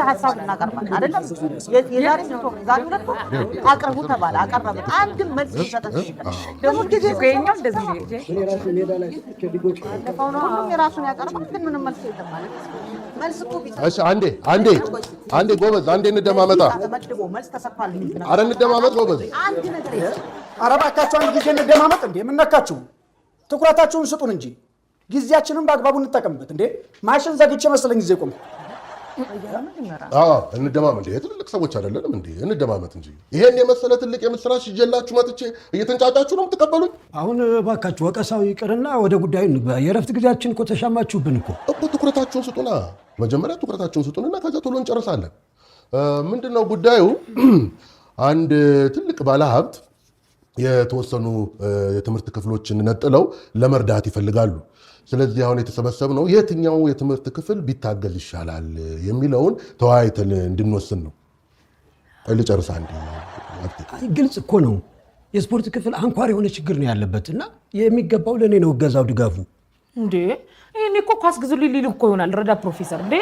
ሐሳብ እናቀርባለን አይደለም የዛሬ ዛሬ ሁለት አቅርቡ ተባለ አቀረብን አንድ መልስ ይሰጣል ደግሞ ጊዜ ቆየኛው እንደዚህ ራሱ ሜዳ ላይ ከዲጎች ነው የራሱን ያቀርባል ግን ምንም መልስ የለም ማለት መልስ እኮ ቢሰጥ እሺ አንዴ ጎበዝ አንዴ እንደማመጣ መልስ ተሰጥቷል አረ እንደማመጥ ጎበዝ አንድ ነገር ኧረ እባካችሁ አንድ ጊዜ እንደማመጥ እንዴ ምን ነካችሁ ትኩረታችሁን ስጡን እንጂ ጊዜያችንን በአግባቡ እንጠቀምበት እንዴ ማሽን ዘግቼ መሰለኝ ጊዜ ቆም እንደማመጥ እንዴ ትልልቅ ሰዎች አይደለንም እንዴ እንደማመጥ እንጂ ይሄን የመሰለ ትልቅ የምስራች ይጀላችሁ መጥቼ እየተንጫጫችሁ ነው የምትቀበሉኝ አሁን እባካችሁ ወቀሳው ይቅርና ወደ ጉዳዩ እንግባ የረፍት ጊዜያችን እኮ ተሻማችሁብን እኮ ትኩረታችሁን ስጡና መጀመሪያ ትኩረታችሁን ስጡንና ከዛ ቶሎ እንጨርሳለን ምንድነው ጉዳዩ አንድ ትልቅ ባለሀብት የተወሰኑ የትምህርት ክፍሎችን ነጥለው ለመርዳት ይፈልጋሉ ስለዚህ አሁን የተሰበሰብነው የትኛው የትምህርት ክፍል ቢታገዝ ይሻላል የሚለውን ተወያይተን እንድንወስን ነው ልጨርስ አንዴ ግልጽ እኮ ነው የስፖርት ክፍል አንኳር የሆነ ችግር ነው ያለበትና የሚገባው ለኔ ነው ገዛው ድጋፉ እንዴ እኔ እኮ ኳስ ግዙልኝ ሊል እኮ ይሆናል ረዳ ፕሮፌሰር እንዴ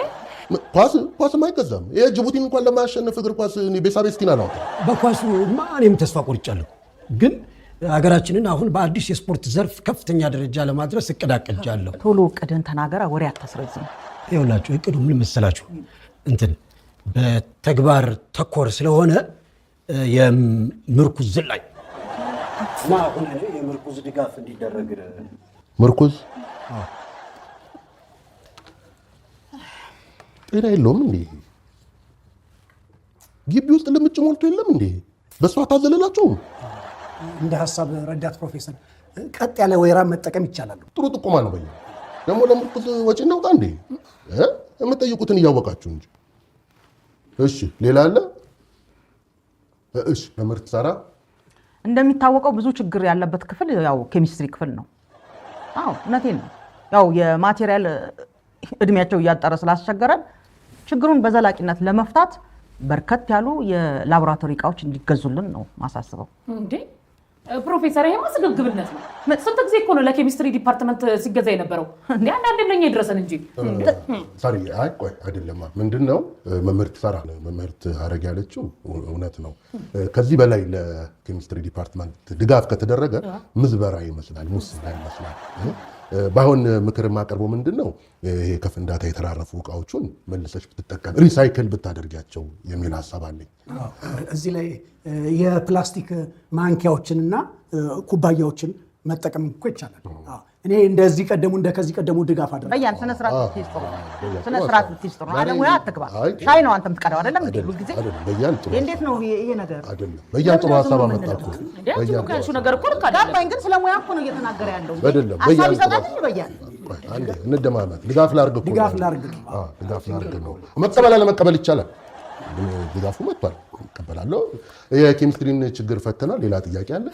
ኳስ ማይገዛም የጅቡቲን እንኳን ለማያሸንፍ እግር ኳስ ቤሳቤስኪና ነው በኳሱ ማንም ተስፋ ቆርጫለሁ ግን ሀገራችንን አሁን በአዲስ የስፖርት ዘርፍ ከፍተኛ ደረጃ ለማድረስ እቅድ አቅጃለሁ ቶሎ እቅድን ተናገራ ወሬ አታስረዝም ይኸውላችሁ እቅዱ ምን መሰላችሁ እንትን በተግባር ተኮር ስለሆነ የምርኩዝ ዝላይ እና አሁን የምርኩዝ ድጋፍ እንዲደረግ ምርኩዝ ጤና የለውም እንዴ ግቢ ውስጥ ልምጭ ሞልቶ የለም እንዴ በሷ ታዘለላችሁ እንደ ሐሳብ ረዳት ፕሮፌሰር ቀጥ ያለ ወይራ መጠቀም ይቻላል ጥሩ ጥቆማ ነው በያ ደግሞ ለምርኩዝ ወጪ እናውጣ እንዴ የምትጠይቁትን እያወቃችሁ እንጂ እሺ ሌላ አለ እሺ ለምርት ሰራ እንደሚታወቀው ብዙ ችግር ያለበት ክፍል ያው ኬሚስትሪ ክፍል ነው እውነቴን ነው ያው የማቴሪያል እድሜያቸው እያጠረ ስላስቸገረን ችግሩን በዘላቂነት ለመፍታት በርከት ያሉ የላቦራቶሪ እቃዎች እንዲገዙልን ነው ማሳስበው እንዴ ፕሮፌሰር ይሄ ማስገብግብነት ነው ስንት ጊዜ እኮ ነው ለኬሚስትሪ ዲፓርትመንት ሲገዛ የነበረው እንዴ አንዳንድ ነኝ ይድረሰን እንጂ ሳሪ ቆይ አይደለም ምንድነው መምህርት ሰራ መምህርት አረግ ያለችው እውነት ነው ከዚህ በላይ ለኬሚስትሪ ዲፓርትመንት ድጋፍ ከተደረገ ምዝበራ ይመስላል ሙስና ይመስላል ባይሆን ምክር ማቀርበው ምንድነው ይሄ ከፍንዳታ የተራረፉ እቃዎችን መልሰሽ ብትጠቀም ሪሳይክል ብታደርጋቸው የሚል ሐሳብ አለኝ እዚህ ላይ የፕላስቲክ ማንኪያዎችንና ኩባያዎችን መጠቀም እኮ ይቻላል እኔ እንደዚህ ቀደሙ እንደከዚህ ቀደሙ ድጋፍ አደረኩ በያን ስነ ስርዓት ትይስጥሩ አለሙያ አትግባ ሻይ ነው አንተም ትቀዳው አይደለም እንዴ ሁሉ ጊዜ በያን ጥሩ እንዴት ነው ይሄ ነገር አይደለም በያን ጥሩ ሐሳብ አመጣኩ በያን ከእሱ ነገር እኮ ጋባኝ ግን ስለሙያ እኮ ነው እየተናገረ ያለው አይደለም በያን ይሰጣል በያን አንዴ እንደማመጥ ድጋፍ ላርግ ነው መቀበል አለመቀበል ይቻላል ድጋፉ መጥቷል እቀበላለሁ የኬሚስትሪን ችግር ፈተናል ሌላ ጥያቄ አለ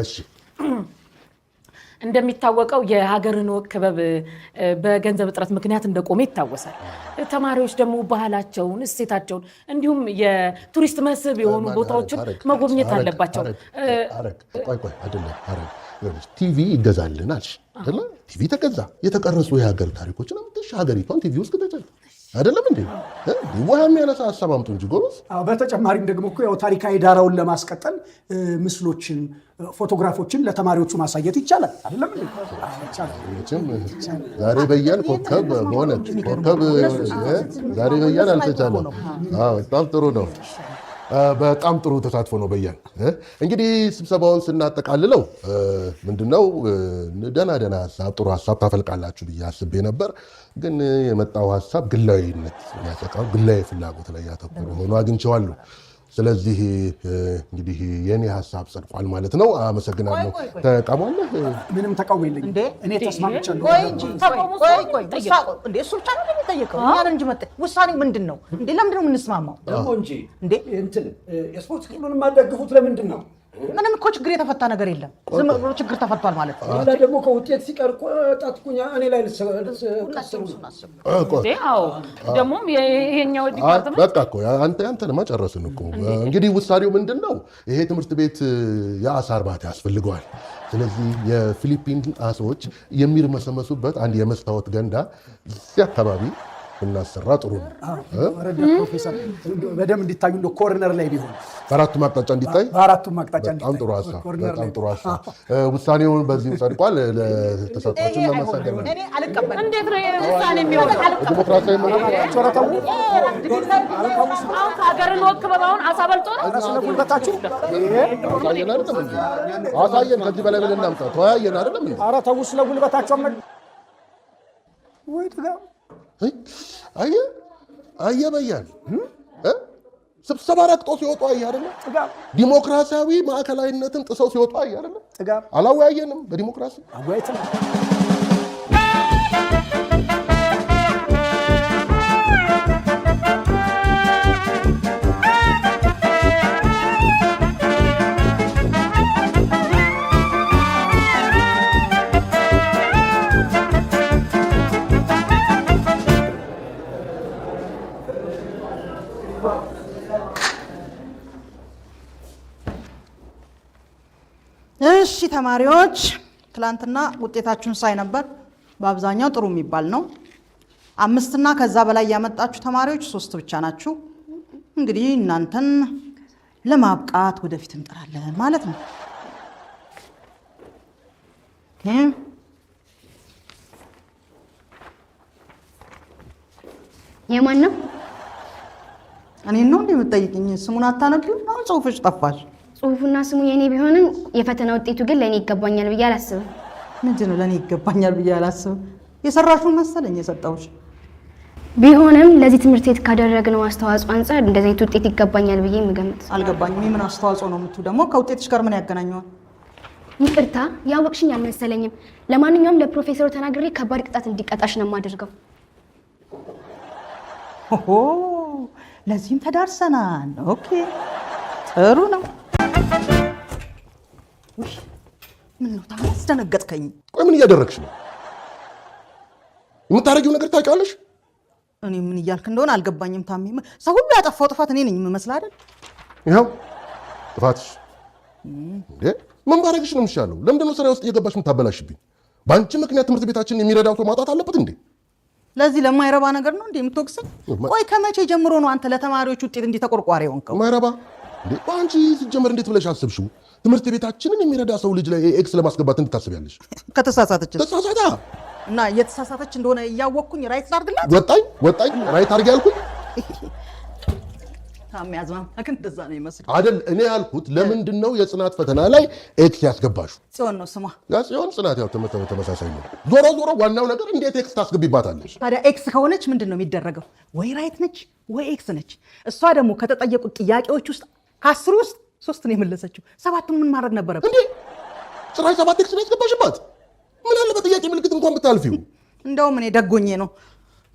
እሺ እንደሚታወቀው የሀገርን ክበብ በገንዘብ እጥረት ምክንያት እንደቆመ ይታወሳል ተማሪዎች ደግሞ ባህላቸውን እሴታቸውን እንዲሁም የቱሪስት መስህብ የሆኑ ቦታዎችን መጎብኘት አለባቸው ቆይ አይደለም ቲቪ ይገዛልናል አይደል ቲቪ ተገዛ የተቀረጹ የሀገር ታሪኮችን አምጥተሽ ሀገሪቷን ቲቪ ውስጥ ተጨል አይደለም እንዴ ወሃ የሚያነሳ ሐሳብ አምጡ እንጂ ጎበዝ በተጨማሪም ደግሞ እኮ ያው ታሪካዊ ዳራውን ለማስቀጠል ምስሎችን ፎቶግራፎችን ለተማሪዎቹ ማሳየት ይቻላል አይደለም እንዴ ዛሬ በያን ኮከብ ሆነ ኮከብ ዛሬ በያን አልተቻለም በጣም ጥሩ ነው በጣም ጥሩ ተሳትፎ ነው በያን እንግዲህ ስብሰባውን ስናጠቃልለው ምንድነው ደና ሐሳብ ጥሩ ሐሳብ ታፈልቃላችሁ ብዬ አስቤ ነበር ግን የመጣው ሐሳብ ግላዊነት ያጠቃው ግላዊ ፍላጎት ላይ ያተኮረ ሆኖ አግኝቼዋለሁ ስለዚህ እንግዲህ የኔ ሐሳብ ጸድቋል ማለት ነው አመሰግናለሁ ተቃውሟለህ ምንም ተቃውሞ የለኝም እኔ ተስማምቻለሁ ቆይ እንዴ እሱ ብቻ ነው የሚጠየቀው ያን እንጂ መጣ ውሳኔው ምንድነው እንዴ ለምንድን ነው የምንስማማው ደግሞ እንጂ እንዴ እንትን የስፖርት ክፍሉን ማደግፉት ለምንድን ነው ምንም እኮ ችግር የተፈታ ነገር የለም ዝም ብሎ ችግር ተፈቷል ማለት ነው እና ደግሞ ከውጤት ሲቀር ጣጥቁኛ እኔ ላይ ደግሞ ይሄኛው ዲፓርትመንት በቃ እኮ አንተንማ ጨረስን እኮ እንግዲህ ውሳኔው ምንድነው ይሄ ትምህርት ቤት የአሳ እርባታ ያስፈልገዋል ስለዚህ የፊሊፒን አሳዎች የሚርመሰመሱበት አንድ የመስታወት ገንዳ እዚህ አካባቢ እናሰራ ጥሩ ነው። ረዳት ፕሮፌሰር በደንብ እንዲታዩ እንደ ኮርነር ላይ ቢሆን በአራቱም አቅጣጫ እንዲታይ በጣም ጥሩ ሀሳብ፣ በጣም ጥሩ ሀሳብ። ውሳኔውን በዚህ ጸድቋል። ለተሰጣችሁ ለማሳደር ነው። እኔ አልቀበልም። እንዴት ነው ውሳኔ የሚሆነው? ዲሞክራሲያዊ አሁን ከሀገርን ወክበብ አሁን አሳበልጦ ነው ስለጉልበታችሁ አሳየን። ከዚህ በላይ ምን እናምጣ? ተወያየን አይደለም እንዴ? ኧረ ተው ስለጉልበታችሁ ወይ ተጋ አየ በያን ስብሰባ ረግጦ ሲወጡ አየህ አይደለ? ዲሞክራሲያዊ ማዕከላዊነትን ጥሰው ሲወጡ አየህ አይደለ? አላወያየንም በዲሞክራሲ አወያይተን እሺ ተማሪዎች ትላንትና ውጤታችሁን ሳይ ነበር። በአብዛኛው ጥሩ የሚባል ነው። 5 እና ከዛ በላይ ያመጣችሁ ተማሪዎች 3 ብቻ ናችሁ። እንግዲህ እናንተን ለማብቃት ወደፊት እንጥራለን ማለት ነው። የማን ነው? እኔን ነው እንዴ የምትጠይቅኝ? ስሙን አታነቢው? አሁን ጽሁፍሽ ጠፋሽ። ጽሁፉና ስሙ የኔ ቢሆንም የፈተና ውጤቱ ግን ለኔ ይገባኛል ብዬ አላስብም። ምንድን ነው ለኔ ይገባኛል ብዬ አላስብም? የሰራሽውን መሰለኝ የሰጠሁሽ። ቢሆንም ለዚህ ትምህርት ቤት ካደረግነው አስተዋጽኦ አንፃር እንደዚህ አይነት ውጤት ይገባኛል ብዬ የምገምት። አልገባኝም። የምን አስተዋጽኦ ነው የምትው? ደግሞ ከውጤትሽ ጋር ምን ያገናኘዋል? ይቅርታ ያወቅሽኝ አልመሰለኝም። ለማንኛውም ለፕሮፌሰሩ ተናግሬ ከባድ ቅጣት እንዲቀጣሽ ነው የማደርገው። ኦሆ ለዚህም ተዳርሰናል። ኦኬ ጥሩ ነው። ምን ነው ታስደነገጥከኝ? ቆይ ምን እያደረግሽ ነው? የምታደርጊው ነገር ታውቂዋለሽ? እኔ ምን እያልክ እንደሆነ አልገባኝም። ታሜ ሰው ሁሉ ያጠፋው ጥፋት እኔ ነኝ የምመስል አይደል? ይኸው ጥፋትሽ እንዴ! ምን ባደርግሽ ነው የምሻለው? ለምንድን ነው ስራ ውስጥ እየገባሽ የምታበላሽብኝ? በአንቺ ምክንያት ትምህርት ቤታችን የሚረዳው ሰው ማጣት አለበት እንዴ? ለዚህ ለማይረባ ነገር ነው እንዴ የምትወቅሰኝ? ቆይ ከመቼ ጀምሮ ነው አንተ ለተማሪዎች ውጤት እንዲህ ተቆርቋሪ ሆንከው? ማይረባ እንዴ! አንቺ ሲጀመር እንዴት ብለሽ አስብሽው? ትምህርት ቤታችንን የሚረዳ ሰው ልጅ ላይ ኤክስ ለማስገባት እንድታስቢያለሽ? ከተሳሳተች ተሳሳታ እና እየተሳሳተች እንደሆነ እያወቅኩኝ ራይት ላድርግላት? ወጣኝ ራይት አድርጊ ያልኩኝ ታሜ አዝማም አክን እንደዛ ነው ይመስል አይደል? እኔ ያልኩት ለምንድን ነው የጽናት ፈተና ላይ ኤክስ ያስገባሹ? ጽዮን ነው ስሟ። ያ ጽዮን ጽናት ያው ተመሳሳይ ነው። ዞሮ ዋናው ነገር እንዴት ኤክስ ታስገቢባታለሽ? ታዲያ ኤክስ ከሆነች ምንድን ነው የሚደረገው? ወይ ራይት ነች ወይ ኤክስ ነች። እሷ ደግሞ ከተጠየቁት ጥያቄዎች ውስጥ ከ10 ውስጥ 3 ነው የመለሰችው። 7ቱን ምን ማድረግ ነበረብን እንዴ? ጭራሽ 7 ኤክስ ነው ያስገባሽባት? ምን አለ በጥያቄ ምልክት እንኳን ብታልፊው። እንደውም እኔ ደጎኜ ነው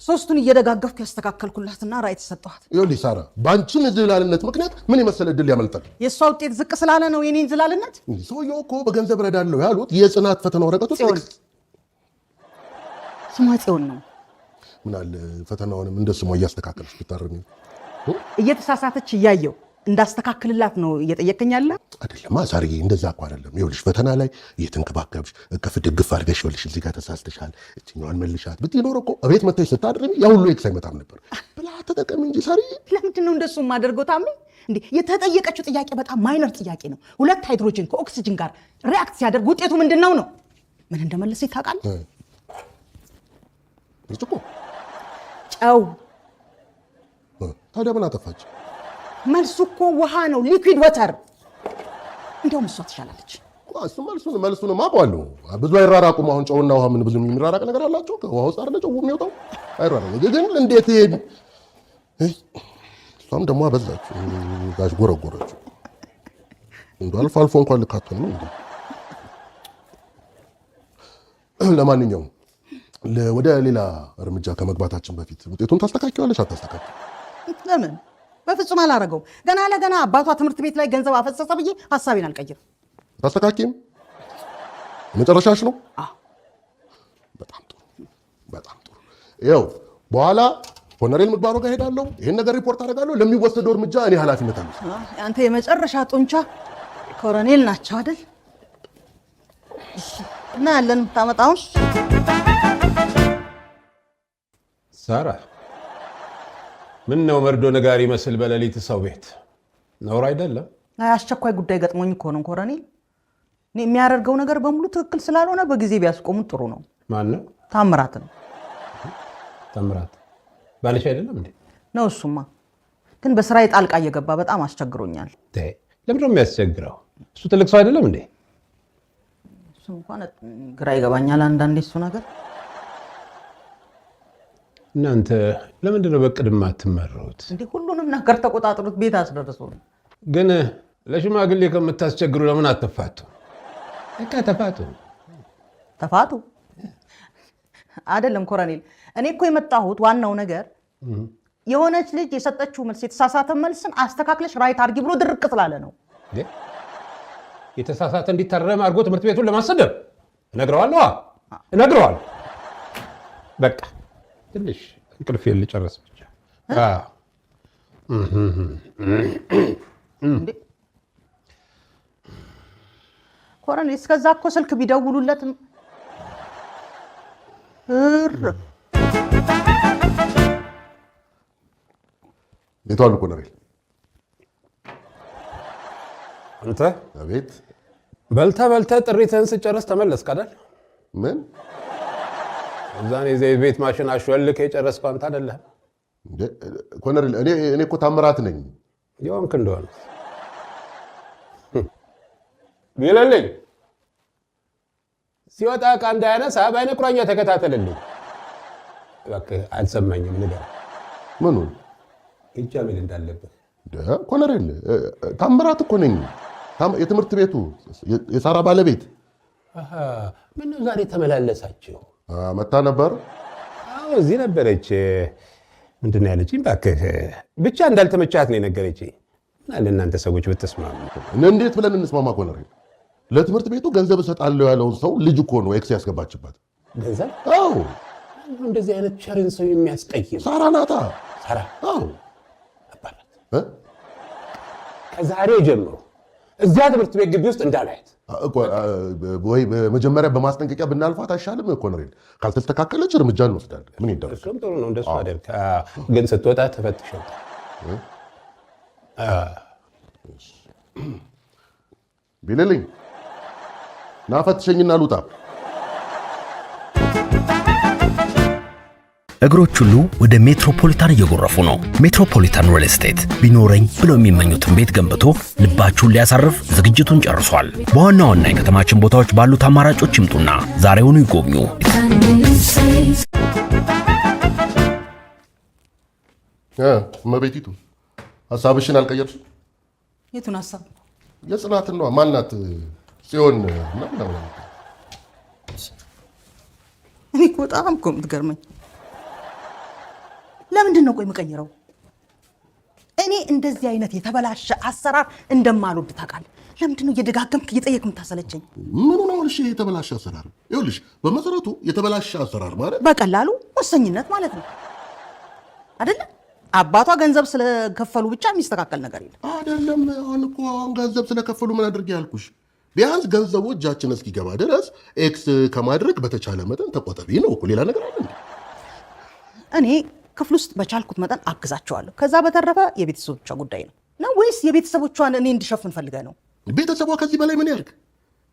3ቱን እየደጋገፍኩ ያስተካከልኩላትና ራይት ሰጠኋት። ይኸውልሽ ሳራ፣ በአንቺ ዝላልነት ምክንያት ምን የመሰለ እድል ያመልጣል። የእሷ ውጤት ዝቅ ስላለ ነው የኔን ዝላልነት? ሰውየው እኮ በገንዘብ ረዳለሁ ያሉት የጽናት ፈተና ወረቀቶች ስሟ ጽዮን ነው። ምን አለ ፈተናውንም እንደ ስሟ እያስተካከልሽ ብታርሚ። እየተሳሳተች እያየው እንዳስተካክልላት ነው እየጠየቀኝ ያለ አይደለም ሳርዬ፣ እንደዛ እኮ አይደለም። ይኸውልሽ ፈተና ላይ እየተንከባከብሽ እቅፍ ድግፍ አድርገሽ ይኸውልሽ እዚህ ጋር ተሳስተሻል እችኛዋን መልሻት ብትይ ኖሮ እኮ እቤት መጥተሽ ስታድርሚ ያ ሁሉ ኤክስ አይመጣም ነበር። ብላ ተጠቀሚ እንጂ ሳርዬ። ለምንድን ነው እንደሱ የማደርገው ታሜ? እንዴ የተጠየቀችው ጥያቄ በጣም ማይነር ጥያቄ ነው። 2 ሃይድሮጅን ከኦክሲጅን ጋር ሪአክት ሲያደርግ ውጤቱ ምንድን ነው ነው? ምን እንደመለሰ ታውቃለህ? ብርጭቆ ጨው። ታዲያ ምን አጠፋች? መልሱ እኮ ውሃ ነው፣ ሊኩዊድ ወተር። እንደውም እሷ ትሻላለች። እሱ መልሱን አውቀዋለሁ። ብዙ አይራራቁም። አሁን ጨውና ውሃ ምን ብዙ የሚራራቅ ነገር አላቸው? ከውሃ ውስጥ አይደለ ጨው የሚወጣው? አይራራቁም። ግን እንዴት እሷም ደግሞ አበዛች፣ ጋሽ ጎረጎረች። እንደው አልፎ አልፎ እንኳን ልካቶን ነው እንዴ። ለማንኛውም ወደ ሌላ እርምጃ ከመግባታችን በፊት ውጤቱን ታስተካክያለሽ አታስተካክል? ለምን? በፍጹም አላረገው። ገና ለገና አባቷ ትምህርት ቤት ላይ ገንዘብ አፈሰሰ ብዬ ሀሳቤን አልቀይርም። ታስተካክይም? መጨረሻሽ ነው? በጣም ጥሩ በጣም ጥሩ። ይኸው በኋላ ኮሎኔል ምግባሩ ጋር ሄዳለሁ። ይሄን ነገር ሪፖርት አደርጋለሁ። ለሚወሰደው እርምጃ እኔ ኃላፊነት አለኝ። አንተ የመጨረሻ ጡንቻ ኮሎኔል ናቸው አይደል? እና ያለን ታመጣውን ሳራ ምን ነው መርዶ ነጋሪ መስል በሌሊት ሰው ቤት ነውር አይደለም? አስቸኳይ ጉዳይ ገጥሞኝ እኮ ነው ኮሎኔል። እኔ የሚያደርገው ነገር በሙሉ ትክክል ስላልሆነ በጊዜ ቢያስቆሙት ጥሩ ነው። ማን ነው? ታምራት ነው። ታምራት ባልሽ አይደለም እንዴ? ነው እሱማ፣ ግን በስራዬ ጣልቃ እየገባ በጣም አስቸግሮኛል። ለምንድን ነው የሚያስቸግረው? እሱ ትልቅ ሰው አይደለም እንዴ? እሱ እንኳን ግራ ይገባኛል አንዳንዴ እሱ ነገር። እናንተ ለምንድን ነው በቅድ የማትመሩት? እንዴ ሁሉንም ነገር ተቆጣጥሩት ቤት አስደርሱ። ግን ለሽማግሌ ከምታስቸግሩ ለምን አትፋቱ? በቃ ተፋቱ። ተፋቱ አይደለም ኮሎኔል፣ እኔ እኮ የመጣሁት ዋናው ነገር የሆነች ልጅ የሰጠችው መልስ የተሳሳተ መልስን አስተካክለሽ ራይት አድርጊ ብሎ ድርቅ ስላለ ነው። የተሳሳተ እንዲታረም አድርጎ ትምህርት ቤቱን ለማሰደብ እነግረዋለሁ። በቃ ትንሽ እንቅልፍ ልጨርስ ብቻ። ኮሎኔል እስከዛ እኮ ስልክ ቢደውሉለትም የቷል ኮሎኔል? አንተ አቤት። በልተ ጥሪትህን ስጨርስ ተመለስክ አይደል? ምን እዛኔ ዘይት ቤት ማሽን አሽወልክ የጨረስከው አንተ አይደለህ? ኮሎኔል እኔ እኮ ታምራት ነኝ። የሆንክ እንደሆነ ቢለልኝ ሲወጣ ዕቃ እንዳያነሳ በዓይነ ቁራኛ ተከታተልልኝ። እባክህ አልሰማኝም። ንገር ምኑን? እጃ ምን እንዳለበት። ኮሎኔል ታምራት እኮ ነኝ፣ የትምህርት ቤቱ የሳራ ባለቤት። ምነው ዛሬ ተመላለሳችሁ? መታ ነበር? አዎ እዚህ ነበረች። ምንድን ነው ያለችኝ? እባክህ ብቻ እንዳልተመቻት ነው የነገረችኝ። ለእናንተ ሰዎች ብትስማሙ። እንዴት ብለን እንስማማ ኮሎኔል? ለትምህርት ቤቱ ገንዘብ እሰጣለሁ ያለውን ሰው ልጅ እኮ ነው ኤክስ ያስገባችበት። ገንዘብ? አዎ። እንደዚህ አይነት ቸርን ሰው የሚያስቀይም ሳራ ናታ። ሳራ? አዎ። አባላት ከዛሬ ጀምሮ እዚያ ትምህርት ቤት ግቢ ውስጥ እንዳላየት። ወይ በመጀመሪያ በማስጠንቀቂያ ብናልፋት አይሻልም ኮሎኔል? ካልተስተካከለች እርምጃ እንወስዳለን። ምን ይደረግ? እሱም ጥሩ ነው። እንደሱ አደርግ። ግን ስትወጣ ተፈትሸው ቢልልኝ ናፈትሸኝና ልውጣ። እግሮች ሁሉ ወደ ሜትሮፖሊታን እየጎረፉ ነው። ሜትሮፖሊታን ሪል ስቴት ቢኖረኝ ብለው የሚመኙትን ቤት ገንብቶ ልባችሁን ሊያሳርፍ ዝግጅቱን ጨርሷል። በዋና ዋና የከተማችን ቦታዎች ባሉት አማራጮች ይምጡና ዛሬውኑ ይጎብኙ። እመቤቲቱ ሀሳብሽን አልቀየርሽም? የቱን ሀሳብ? የጽናትን ነው። ማናት? ጽዮን ነው። እኔ እኮ በጣም እኮ የምትገርመኝ። ለምንድን ነው ቆይ የምቀይረው? እኔ እንደዚህ አይነት የተበላሸ አሰራር እንደማልወድ ታውቃለህ። ለምንድን ነው እየደጋገምክ እየጠየቅ የምታሰለቸኝ? ምኑ ነው ልሽ የተበላሸ አሰራር? ይኸውልሽ በመሰረቱ የተበላሸ አሰራር ማለት በቀላሉ ወሰኝነት ማለት ነው አይደለ? አባቷ ገንዘብ ስለከፈሉ ብቻ የሚስተካከል ነገር የለም። አይደለም። አሁን ገንዘብ ስለከፈሉ ምን አድርጌ ያልኩሽ? ቢያንስ ገንዘቡ እጃችን እስኪገባ ድረስ ኤክስ ከማድረግ በተቻለ መጠን ተቆጠቢ ነው እኮ። ሌላ ነገር አለ? እኔ ክፍል ውስጥ በቻልኩት መጠን አግዛቸዋለሁ። ከዛ በተረፈ የቤተሰቦቿ ጉዳይ ነው ወይስ የቤተሰቦቿን እኔ እንድሸፍን ፈልገህ ነው? ቤተሰቧ ከዚህ በላይ ምን ያርግ?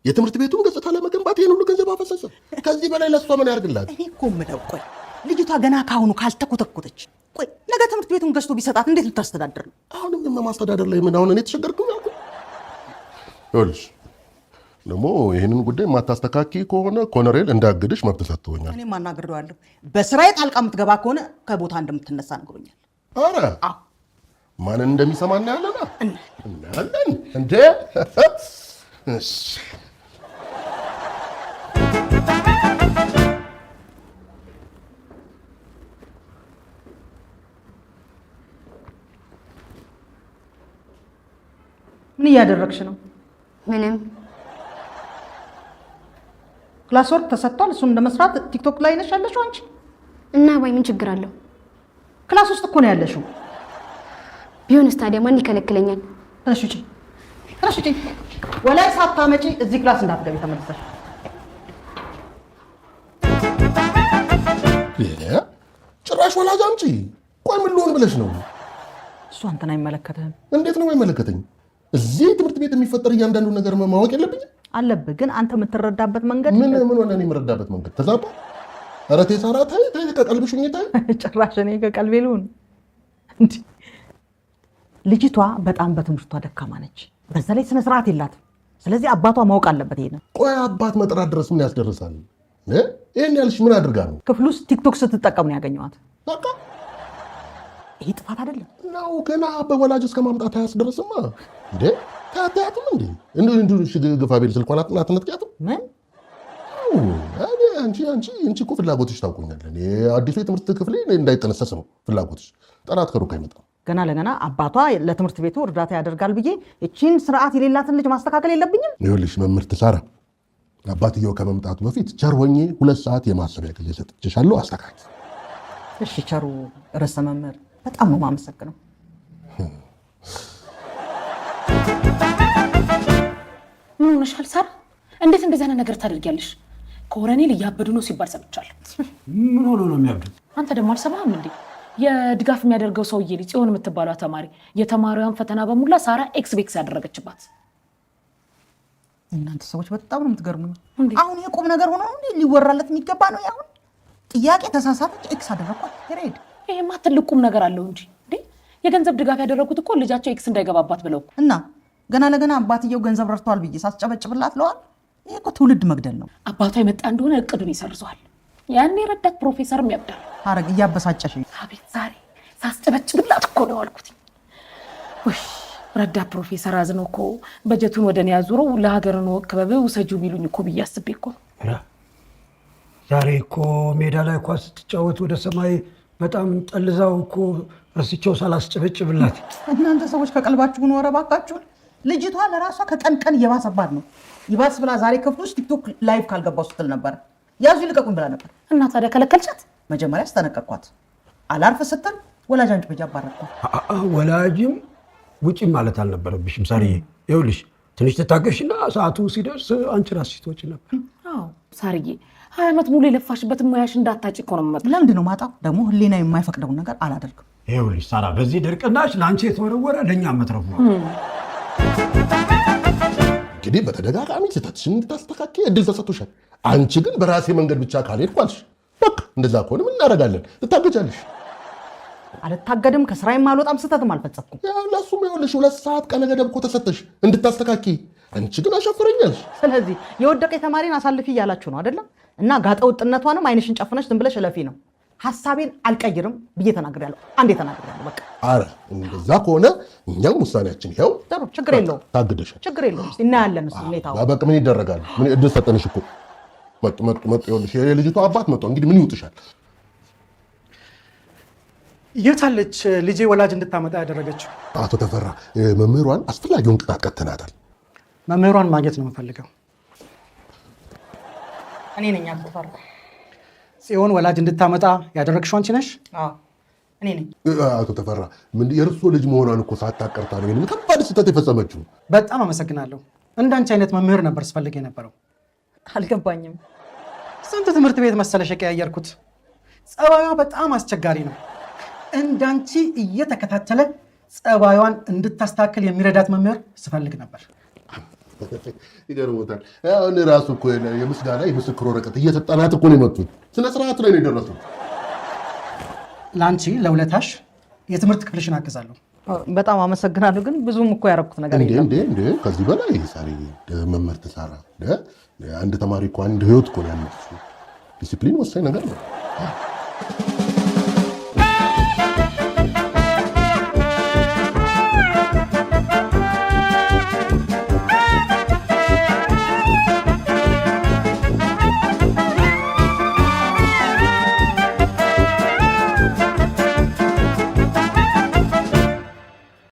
የትምህርት ቤቱን ገጽታ ለመገንባት ይህን ሁሉ ገንዘብ አፈሰሰ። ከዚህ በላይ ለእሷ ምን ያርግላት? እኔ እኮ የምለው ቆይ ልጅቷ ገና ካሁኑ ካልተኮተኮተች፣ ቆይ ነገ ትምህርት ቤቱን ገዝቶ ቢሰጣት እንዴት ልታስተዳድር ነው? አሁንም ማስተዳደር ላይ ምን አሁን እኔ ተቸገርኩ ያልኩ? ይኸውልሽ ደግሞ ይህንን ጉዳይ የማታስተካኪ ከሆነ ኮሎኔል እንዳግድሽ መብት ሰጥቶኛል። እኔም አናግሬዋለሁ። በስራዬ ጣልቃ የምትገባ ከሆነ ከቦታ እንደምትነሳ ነግሮኛል። ኧረ ማንን እንደሚሰማ እናያለና እናያለን እንዴ። ምን እያደረግሽ ነው? ምንም። ክላስ ወርክ ተሰጥቷል። እሱን እንደመስራት ቲክቶክ ላይ ነሽ ያለሽው አንቺ። እና ወይ ምን ችግር አለው? ክላስ ውስጥ እኮ ነው ያለሽው። ቢሆንስ ታዲያ ማን ይከለክለኛል? ተነሽ ውጪ፣ ተነሽ ውጪ። ወላይ ሳታመጪ እዚህ ክላስ እንዳትገቢ ተመልሰሽ። ጭራሽ ወላጅ አምጪ። ቆይ ምን ልሆን ብለሽ ነው? እሱ አንተን አይመለከትህም። እንዴት ነው አይመለከተኝ? እዚህ ትምህርት ቤት የሚፈጠር እያንዳንዱ ነገር ማወቅ የለብኝም? አለብህ። ግን አንተ የምትረዳበት መንገድ ምን ሆነ? እኔ የምረዳበት መንገድ ተዛባ። ኧረ ተይ ሳራ ተይ፣ ከቀልብሽ ሁኚ ተይ። ጭራሽ እኔ ከቀልቤ ልሁን እንዴ? ልጅቷ በጣም በትምህርቷ ደካማ ነች። በዛ ላይ ስነ ስርዓት የላትም። ስለዚህ አባቷ ማወቅ አለበት ይሄን። ቆይ አባት መጥራት ድረስ ምን ያስደርሳል? ይሄን ያልሽ ምን አድርጋ ነው? ክፍል ውስጥ ቲክቶክ ስትጠቀም ነው ያገኘኋት። በቃ ይሄ ጥፋት አይደለም ነው። ገና በወላጅ እስከ ማምጣት አያስደርስማ እንዴ? ታያትም እንዴ? እንዴ ግፋ ቤል ስልኳን አትነጥቂያትም? ምን አንቺ እኮ ፍላጎትሽ ታውቁኛለን። አዲሱ የትምህርት ክፍል እንዳይጠነሰስ ነው ፍላጎትሽ። ጠላት ከሩቅ አይመጣም። ገና ለገና አባቷ ለትምህርት ቤቱ እርዳታ ያደርጋል ብዬ እቺን ስርዓት የሌላትን ልጅ ማስተካከል የለብኝም? ይኸውልሽ መምህርት ሳራ፣ አባትየው ከመምጣቱ በፊት ቸር ሆኜ 2 ሰዓት የማሰቢያ ጊዜ ሰጥቼሻለሁ። አስተካክል። እሺ ቸሩ ርዕሰ መምህር፣ በጣም ነው የማመሰግነው። ምን ሆነሻል ሳራ? እንዴት እንደዚህ አይነት ነገር ታደርጊያለሽ? ኮሎኔል እያበዱ ነው ሲባል ሰምቻለሁ። ምን ሆኖ ነው የሚያብዱ? አንተ ደግሞ አልሰማህም እንዴ? የድጋፍ የሚያደርገው ሰውዬ ልጅ ጽዮን የምትባለው ተማሪ የተማሪዋን ፈተና በሙላ ሳራ ኤክስ ያደረገችባት። እናንተ ሰዎች በጣም ነው የምትገርሙኝ። አሁን የቁም ነገር ሆኖ ሊወራለት የሚገባ ነው? አሁን ጥያቄ ተሳሳተች ኤክስ አደረኳት ሄድ። ይሄማ ትልቅ ቁም ነገር አለው እንጂ እንዴ! የገንዘብ ድጋፍ ያደረጉት እኮ ልጃቸው ኤክስ እንዳይገባባት ብለው እና ገና ለገና አባትየው ገንዘብ ረድተዋል ብዬ ሳስጨበጭብላት ለዋል። ይሄ እኮ ትውልድ መግደል ነው። አባቷ የመጣ እንደሆነ እቅዱን ይሰርዘዋል። ያኔ ረዳት ፕሮፌሰርም ያብዳል። ሐረግ እያበሳጨሽ። አቤት ዛሬ ሳስጨበጭብላት እኮ ነው አልኩት። ወይ ረዳት ፕሮፌሰር አዝነው እኮ በጀቱን ወደ እኔ ያዙረው ለሀገር ነው ክበብ ውሰጂው ቢሉኝ እኮ ብዬ አስቤ እኮ። ዛሬ እኮ ሜዳ ላይ ኳስ ስትጫወት ወደ ሰማይ በጣም ጠልዛው እኮ ረስቸው ሳላስጨበጭብላት። እናንተ ሰዎች ከቀልባችሁ ነው። ኧረ እባካችሁን። ልጅቷ ለራሷ ከቀን ቀን እየባሰባት ነው። ይባስ ብላ ዛሬ ክፍል ውስጥ ቲክቶክ ላይቭ ካልገባው ስትል ነበር። ያዙ ይልቀቁኝ ብላ ነበር። እና ታዲያ ከለከልቻት? መጀመሪያ አስጠነቀቅኳት። አላርፍ ስትል ወላጅ አንጭ በጃ አባረርኳት። ወላጅም ውጪም ማለት አልነበረብሽም ሳርዬ። ይኸውልሽ ትንሽ ትታገሽና ሰዓቱ ሲደርስ አንቺ ራስሽ ትወጪ ነበር። አዎ ሳርዬ፣ 20 ዓመት ሙሉ የለፋሽበትን ሙያሽ እንዳታጭ እኮ ነው የምመጣው። ለምንድን ነው ማጣው? ደግሞ ህሊና የማይፈቅደውን ነገር አላደርግም። ይኸውልሽ ሳራ፣ በዚህ ድርቅናሽ ለአንቺ የተወረወረ ለእኛ መትረፉ ነው። እንግዲህ በተደጋጋሚ ስህተትሽን እንድታስተካክይ እድል ተሰጥቶሻል። አንቺ ግን በራሴ መንገድ ብቻ ካልሄድኩ አልሽ። በቃ እንደዛ ከሆነ ምን እናደርጋለን? ትታገጃለሽ። አልታገድም፣ ከስራዬም አልወጣም፣ ስህተትም አልፈጸምኩም። ለእሱም ይኸውልሽ 2 ሰዓት ቀነ ገደብ እኮ ተሰጠሽ እንድታስተካክይ። አንቺ ግን አሻፈረኛልሽ። ስለዚህ የወደቀ ተማሪን አሳልፊ እያላችሁ ነው አይደለም? እና ጋጠ ወጥነቷንም አይንሽን ጨፍነሽ ዝም ብለሽ እለፊ ነው። ሀሳቤን አልቀይርም ብዬ ተናግሬያለሁ። አንዴ ተናግሬያለሁ። በቃ አረ እንደዛ ከሆነ እኛም ውሳኔያችን ይኸው። ጥሩ፣ ችግር የለውም። ታግደሻል። ችግር የለውም። እናያለን። እሱ ሁኔታው በቃ ምን ይደረጋል? ምን እድል ሰጠንሽ እኮ። መጡ ይኸውልሽ፣ የልጅቷ አባት መጡ። እንግዲህ ምን ይውጥሻል? የታለች ልጄ ወላጅ እንድታመጣ ያደረገችው? አቶ ተፈራ፣ መምህሯን አስፈላጊውን ቅጣት ቀጥተናታል። መምህሯን ማግኘት ነው የምፈልገው። እኔ ነኝ አቶ ተፈራ። ጽዮን ወላጅ እንድታመጣ ያደረግሽው አንቺ ነሽ? እኔ ነኝ። አቶ ተፈራ፣ የእርሶ ልጅ መሆኗን እኮ ሳታቀርታ ነው ይሄንን ከባድ ስህተት የፈጸመችው። በጣም አመሰግናለሁ። እንዳንቺ አይነት መምህር ነበር ስፈልግ የነበረው። አልገባኝም። ስንት ትምህርት ቤት መሰለሽ የቀያየርኩት። ጸባዩዋ በጣም አስቸጋሪ ነው። እንዳንቺ እየተከታተለ ጸባዩዋን እንድታስተካክል የሚረዳት መምህር ስፈልግ ነበር። ይገርሞታል። አሁን ራሱ እኮ የምስጋና የምስክር ወረቀት እየሰጠናት እኮ ነው የመጡት። ስነ ስርዓት ላይ ነው የደረሱት። ለአንቺ ለውለታሽ የትምህርት ክፍልሽን አግዛለሁ። በጣም አመሰግናለሁ። ግን ብዙም እኮ ያደረኩት ነገር የለም። እንዴ ከዚህ በላይ ሳሪ መምህርት ሳራ፣ አንድ ተማሪ እኮ አንድ ህይወት እኮ ነው ያነሱ። ዲሲፕሊን ወሳኝ ነገር ነው።